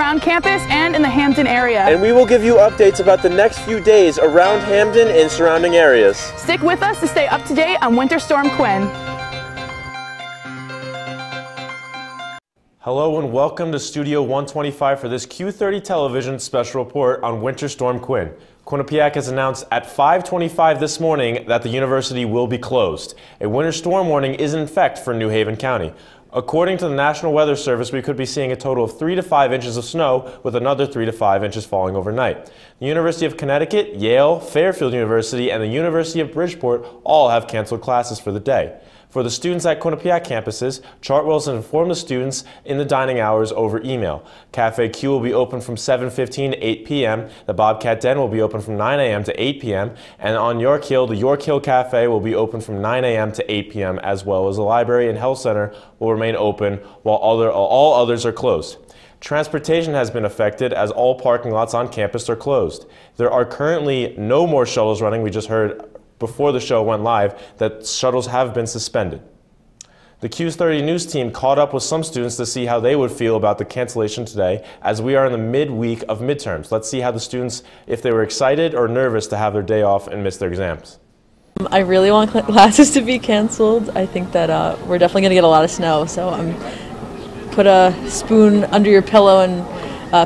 around campus and in the Hampton area. And we will give you updates about the next few days around Hampton and surrounding areas. Stick with us to stay up to date on Winter Storm Quinn. Hello and welcome to Studio 125 for this Q30 television special report on Winter Storm Quinn. Quinnipiac has announced at 5:25 this morning that the university will be closed. A winter storm warning is in effect for New Haven County. According to the National Weather Service, we could be seeing a total of 3 to 5 inches of snow, with another 3 to 5 inches falling overnight. The University of Connecticut, Yale, Fairfield University, and the University of Bridgeport all have canceled classes for the day. For the students at Quinnipiac campuses, Chartwell's has informed the students in the dining hours over email. Cafe Q will be open from 7:15 to 8 p.m. The Bobcat Den will be open from 9 a.m. to 8 p.m. And on York Hill, the York Hill Cafe will be open from 9 a.m. to 8 p.m. as well as the library and health center will remain open while all others are closed. Transportation has been affected as all parking lots on campus are closed. There are currently no more shuttles running. We just heard before the show went live that shuttles have been suspended. The Q30 news team caught up with some students to see how they would feel about the cancellation today, as we are in the midweek of midterms. Let's see how the students, if they were excited or nervous to have their day off and miss their exams. I really want classes to be canceled. I think that we're definitely going to get a lot of snow, so put a spoon under your pillow and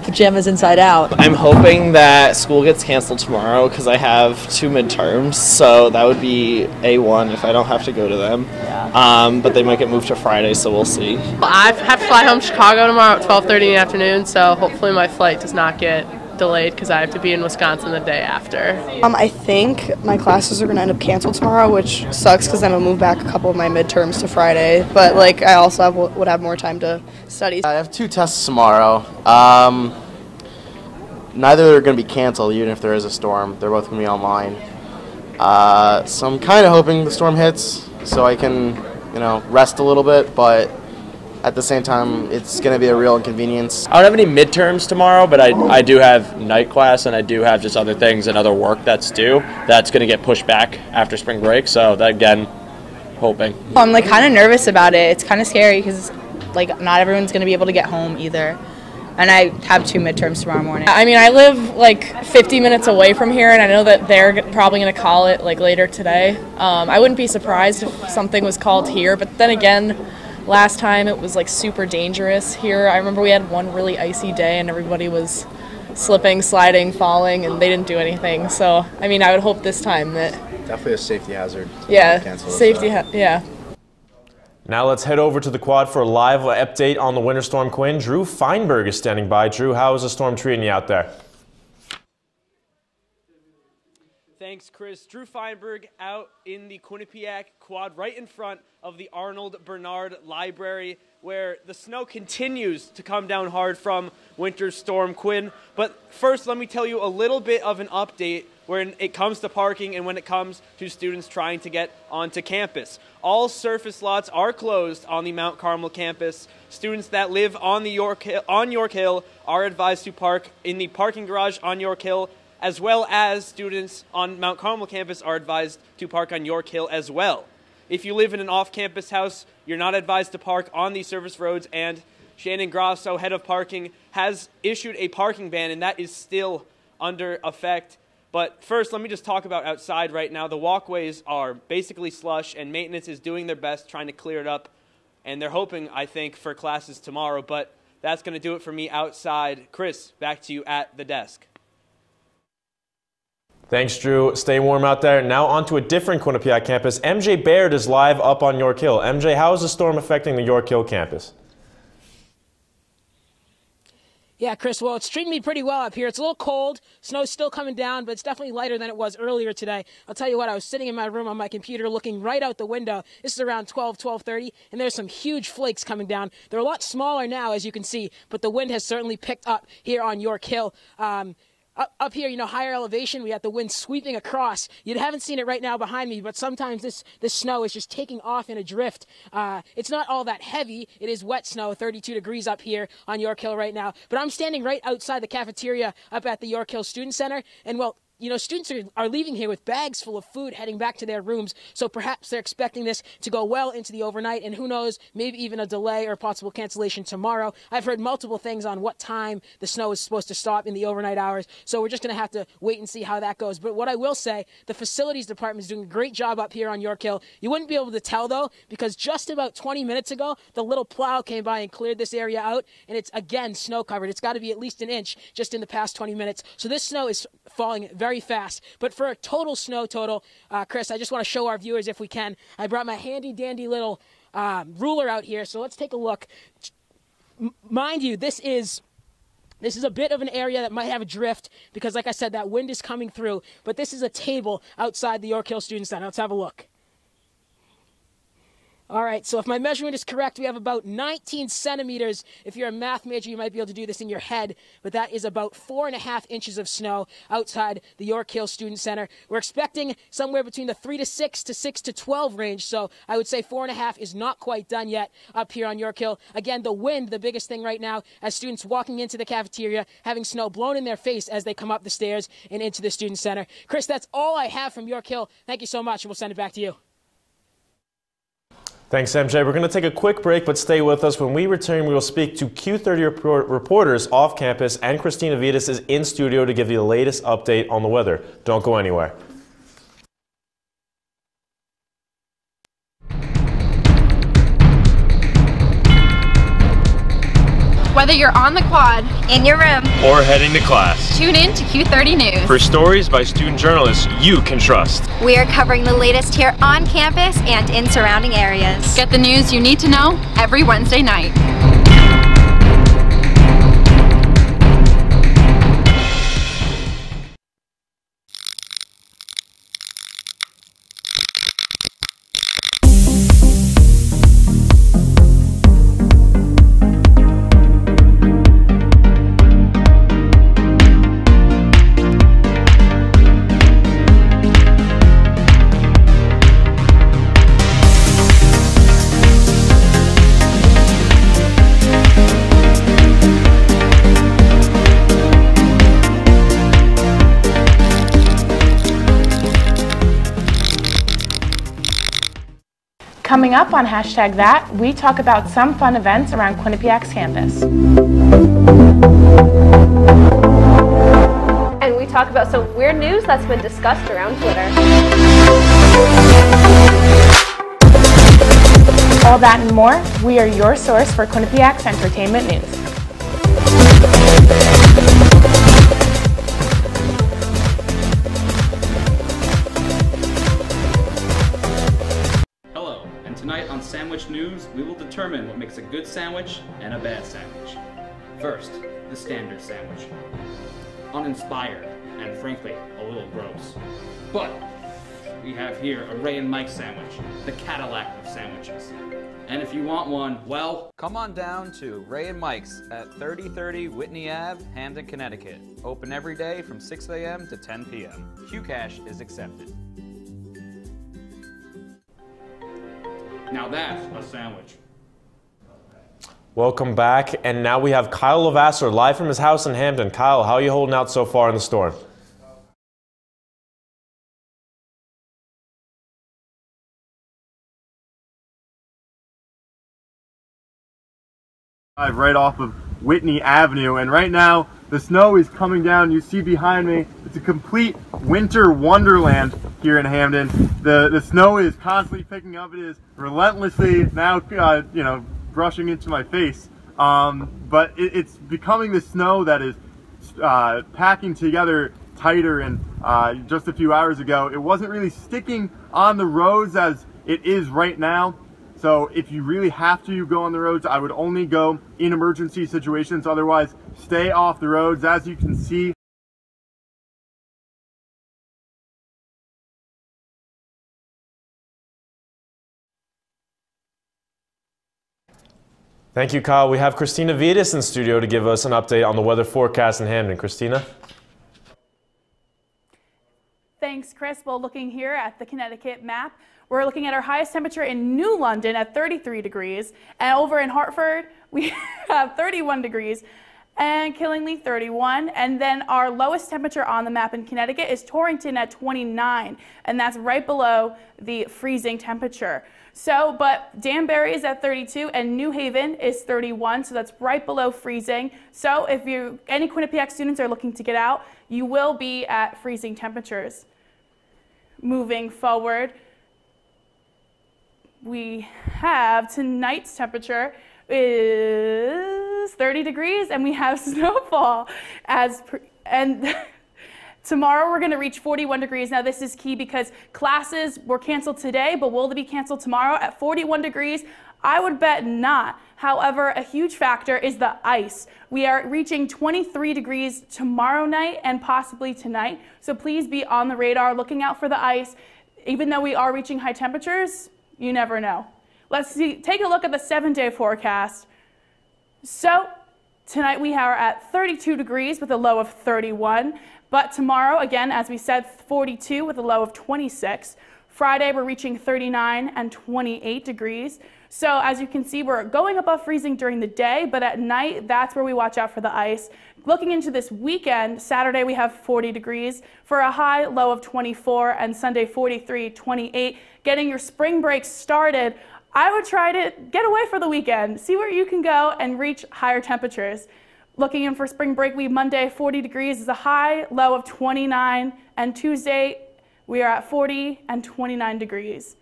pajamas inside out. I'm hoping that school gets canceled tomorrow because I have 2 midterms, so that would be A1 if I don't have to go to them. Yeah. But they might get moved to Friday, so we'll see. I have to fly home to Chicago tomorrow at 12:30 in the afternoon, so hopefully my flight does not get delayed because I have to be in Wisconsin the day after. I think my classes are going to end up canceled tomorrow, which sucks because then I'll move back a couple of my midterms to Friday. But I also would have more time to study. I have 2 tests tomorrow. Neither are going to be canceled, even if there is a storm. They're both going to be online. So I'm kind of hoping the storm hits so I can, rest a little bit. But at the same time, it's going to be a real inconvenience. I don't have any midterms tomorrow, but I do have night class, and I do have just other things and other work that's due. That's going to get pushed back after spring break, so that, again, hoping. I'm kind of nervous about it. It's kind of scary because not everyone's going to be able to get home either. And I have 2 midterms tomorrow morning. I mean, I live 50 minutes away from here, and I know that they're probably going to call it later today. I wouldn't be surprised if something was called here, but then again, last time it was super dangerous here. I remember we had one really icy day and everybody was slipping, sliding, falling, and they didn't do anything. So, I mean, I would hope this time that... Definitely a safety hazard. Yeah, safety, yeah. Now let's head over to the quad for a live update on the Winter Storm Quinn. Drew Feinberg is standing by. Drew, how is the storm treating you out there? Thanks, Chris. Drew Feinberg out in the Quinnipiac quad right in front of the Arnold Bernard Library, where the snow continues to come down hard from Winter Storm Quinn. But first, let me tell you a little bit of an update when it comes to parking and when it comes to students trying to get onto campus. All surface lots are closed on the Mount Carmel campus. Students that live on York Hill are advised to park in the parking garage on York Hill, as well as students on Mount Carmel campus are advised to park on York Hill as well. If you live in an off-campus house, you're not advised to park on these service roads, and Shannon Grosso, head of parking, has issued a parking ban, and that is still under effect. But first, let me just talk about outside right now. The walkways are basically slush, and maintenance is doing their best trying to clear it up, and they're hoping, I think, for classes tomorrow, but that's going to do it for me outside. Chris, back to you at the desk. Thanks, Drew. Stay warm out there. Now on to a different Quinnipiac campus. MJ Baird is live up on York Hill. MJ, how is the storm affecting the York Hill campus? Yeah, Chris, well, it's treating me pretty well up here. It's a little cold. Snow's still coming down, but it's definitely lighter than it was earlier today. I'll tell you what, I was sitting in my room on my computer looking right out the window. This is around 12:30, and there's some huge flakes coming down. They're a lot smaller now, as you can see, but the wind has certainly picked up here on York Hill. Up here, higher elevation, we have the wind sweeping across. You haven't seen it right now behind me, but sometimes this snow is just taking off in a drift. It's not all that heavy. It is wet snow, 32 degrees up here on York Hill right now. But I'm standing right outside the cafeteria up at the York Hill Student Center, and well, you know, students are leaving here with bags full of food heading back to their rooms, so perhaps they're expecting this to go well into the overnight, and who knows, maybe even a delay or possible cancellation tomorrow. I've heard multiple things on what time the snow is supposed to stop in the overnight hours, so we're just going to have to wait and see how that goes. But what I will say, the facilities department is doing a great job up here on York Hill. You wouldn't be able to tell, though, because just about 20 minutes ago, the little plow came by and cleared this area out, and it's, again, snow covered. It's got to be at least an inch just in the past 20 minutes. So this snow is falling very fast. But for a total snow total, Chris, I just want to show our viewers, if we can, I brought my handy-dandy little ruler out here, so let's take a look. Mind you, this is a bit of an area that might have a drift because, like I said, that wind is coming through. But this is a table outside the York Hill Student Center. Let's have a look. All right, so if my measurement is correct, we have about 19 centimeters. If you're a math major, you might be able to do this in your head, but that is about 4.5 inches of snow outside the York Hill Student Center. We're expecting somewhere between the 3 to 6 to 6 to 12 range, so I would say 4.5 is not quite done yet up here on York Hill. Again, the wind, the biggest thing right now, as students walking into the cafeteria, having snow blown in their face as they come up the stairs and into the Student Center. Chris, that's all I have from York Hill. Thank you so much, and we'll send it back to you. Thanks, MJ. We're going to take a quick break, but stay with us. When we return, we will speak to Q30 reporters off campus, and Christina Vitas is in studio to give you the latest update on the weather. Don't go anywhere. Whether you're on the quad, in your room, or heading to class, tune in to Q30 News. For stories by student journalists you can trust. We are covering the latest here on campus and in surrounding areas. Get the news you need to know every Wednesday night. Coming up on #that, we talk about some fun events around Quinnipiac's campus. And we talk about some weird news that's been discussed around Twitter. All that and more, we are your source for Quinnipiac's entertainment news. Tonight on Sandwich News, we will determine what makes a good sandwich and a bad sandwich. First, the standard sandwich. Uninspired and frankly, a little gross. But we have here a Ray and Mike sandwich, the Cadillac of sandwiches. And if you want one, well, come on down to Ray and Mike's at 3030 Whitney Ave, Hamden, Connecticut. Open every day from 6 a.m. to 10 p.m. QCash is accepted. Now that's a sandwich. Welcome back, and now we have Kyle Levasseur live from his house in Hamden. Kyle, how are you holding out so far in the storm? Right off of Whitney Avenue, and right now the snow is coming down. You see behind me, it's a complete winter wonderland here in Hamden. The snow is constantly picking up. It is relentlessly now brushing into my face, but it's becoming the snow that is packing together tighter. And just a few hours ago it wasn't really sticking on the roads as it is right now. So if you really have to go on the roads, I would only go in emergency situations. Otherwise, stay off the roads. As you can see, Thank you, Kyle. We have Christina Vitas in studio to give us an update on the weather forecast in Hamden. Christina? Thanks, Chris. Well, looking here at the Connecticut map, we're looking at our highest temperature in New London at 33 degrees. And over in Hartford, we have 31 degrees. and Killingly 31. And then our lowest temperature on the map in Connecticut is Torrington at 29, and that's right below the freezing temperature. So, but Danbury is at 32 and New Haven is 31, so that's right below freezing. So if any Quinnipiac students are looking to get out, you will be at freezing temperatures. Moving forward, we have tonight's temperature is 30 degrees and we have snowfall and tomorrow we're going to reach 41 degrees. Now this is key because classes were canceled today, but will they be canceled tomorrow at 41 degrees? I would bet not. However, a huge factor is the ice. We are reaching 23 degrees tomorrow night and possibly tonight. So please be on the radar looking out for the ice. Even though we are reaching high temperatures, you never know. Let's take a look at the 7-day forecast. So tonight we are at 32 degrees with a low of 31. But tomorrow, again, as we said, 42 with a low of 26. Friday, we're reaching 39 and 28 degrees. So as you can see, we're going above freezing during the day, but at night, that's where we watch out for the ice. Looking into this weekend, Saturday, we have 40 degrees for a high, low of 24, and Sunday, 43, 28. Getting your spring break started, I would try to get away for the weekend, see where you can go and reach higher temperatures. Looking in for spring break week, Monday, 40 degrees is a high, low of 29, and Tuesday, we are at 40 and 29 degrees.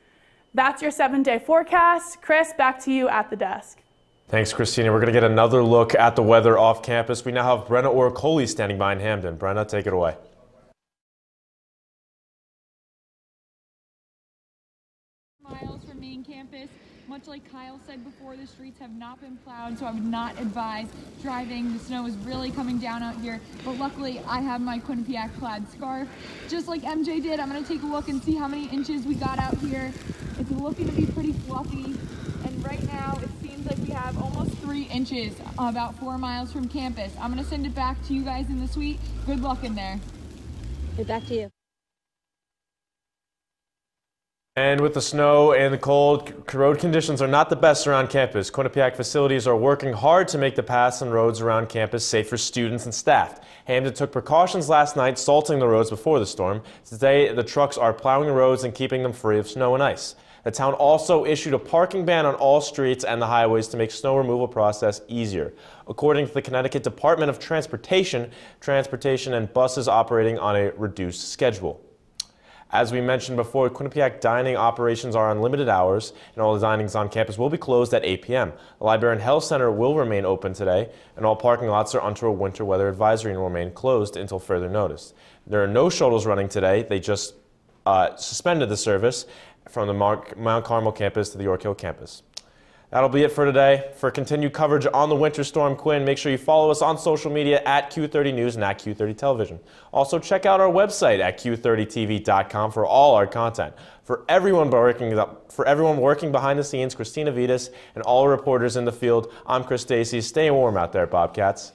That's your 7-day forecast. Chris, back to you at the desk. Thanks, Christina. We're going to get another look at the weather off campus. We now have Brenna Oracoli standing by in Hamden. Brenna, take it away. Miles from main campus. Much like Kyle said before, the streets have not been plowed, so I would not advise driving. The snow is really coming down out here, but luckily I have my Quinnipiac plaid scarf. Just like MJ did, I'm going to take a look and see how many inches we got out here. It's looking to be pretty fluffy, and right now it seems like we have almost 3 inches, about 4 miles from campus. I'm going to send it back to you guys in the suite. Good luck in there. Back to you. And with the snow and the cold, road conditions are not the best around campus. Quinnipiac facilities are working hard to make the paths and roads around campus safe for students and staff. Hamden took precautions last night, salting the roads before the storm. Today, the trucks are plowing the roads and keeping them free of snow and ice. The town also issued a parking ban on all streets and the highways to make snow removal process easier. According to the Connecticut Department of Transportation and buses operating on a reduced schedule. As we mentioned before, Quinnipiac dining operations are on limited hours, and all the dinings on campus will be closed at 8 p.m. The Library and Health Center will remain open today, and all parking lots are under a winter weather advisory and will remain closed until further notice. There are no shuttles running today. They just suspended the service from the Mount Carmel campus to the York Hill campus. That'll be it for today. For continued coverage on the Winter Storm Quinn, make sure you follow us on social media at Q30 News and at Q30 Television. Also, check out our website at Q30TV.com for all our content. For everyone working behind the scenes, Christina Vitas, and all reporters in the field, I'm Chris Stacey. Stay warm out there, Bobcats.